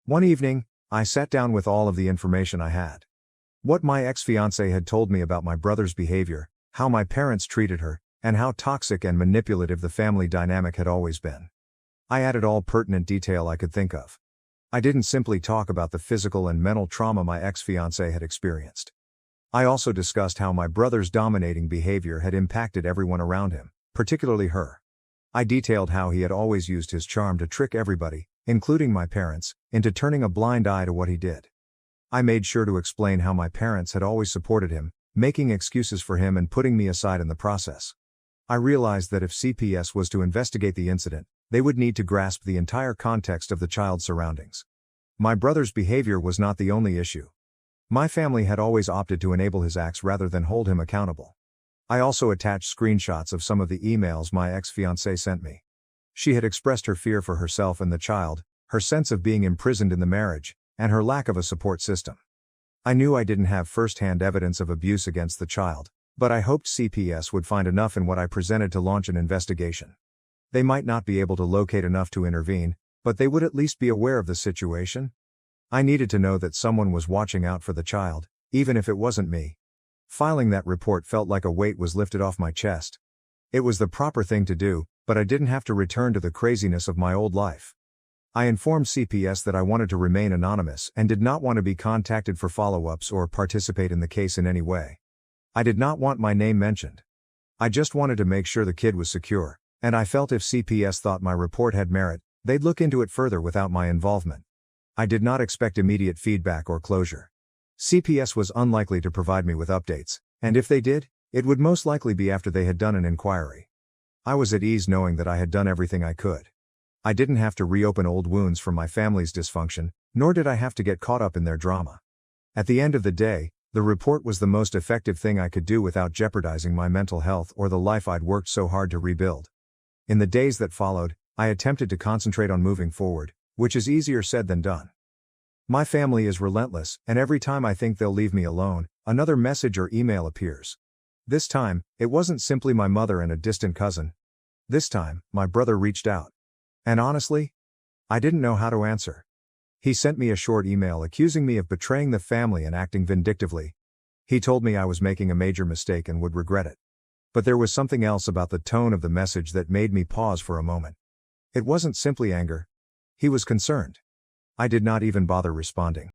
One evening, I sat down with all of the information I had. What my ex-fiancée had told me about my brother's behavior, how my parents treated her, and how toxic and manipulative the family dynamic had always been. I added all pertinent detail I could think of. I didn't simply talk about the physical and mental trauma my ex-fiancée had experienced. I also discussed how my brother's dominating behavior had impacted everyone around him, particularly her. I detailed how he had always used his charm to trick everybody, including my parents, into turning a blind eye to what he did. I made sure to explain how my parents had always supported him, making excuses for him and putting me aside in the process. I realized that if CPS was to investigate the incident, they would need to grasp the entire context of the child's surroundings. My brother's behavior was not the only issue. My family had always opted to enable his acts rather than hold him accountable. I also attached screenshots of some of the emails my ex-fiancée sent me. She had expressed her fear for herself and the child, her sense of being imprisoned in the marriage, and her lack of a support system. I knew I didn't have first-hand evidence of abuse against the child, but I hoped CPS would find enough in what I presented to launch an investigation. They might not be able to locate enough to intervene, but they would at least be aware of the situation. I needed to know that someone was watching out for the child, even if it wasn't me. Filing that report felt like a weight was lifted off my chest. It was the proper thing to do, but I didn't have to return to the craziness of my old life. I informed CPS that I wanted to remain anonymous and did not want to be contacted for follow-ups or participate in the case in any way. I did not want my name mentioned. I just wanted to make sure the kid was secure, and I felt if CPS thought my report had merit, they'd look into it further without my involvement. I did not expect immediate feedback or closure. CPS was unlikely to provide me with updates, and if they did, it would most likely be after they had done an inquiry. I was at ease knowing that I had done everything I could. I didn't have to reopen old wounds from my family's dysfunction, nor did I have to get caught up in their drama. At the end of the day, the report was the most effective thing I could do without jeopardizing my mental health or the life I'd worked so hard to rebuild. In the days that followed, I attempted to concentrate on moving forward, which is easier said than done. My family is relentless, and every time I think they'll leave me alone, another message or email appears. This time, it wasn't simply my mother and a distant cousin. This time, my brother reached out. And honestly, I didn't know how to answer. He sent me a short email accusing me of betraying the family and acting vindictively. He told me I was making a major mistake and would regret it. But there was something else about the tone of the message that made me pause for a moment. It wasn't simply anger. He was concerned. I did not even bother responding.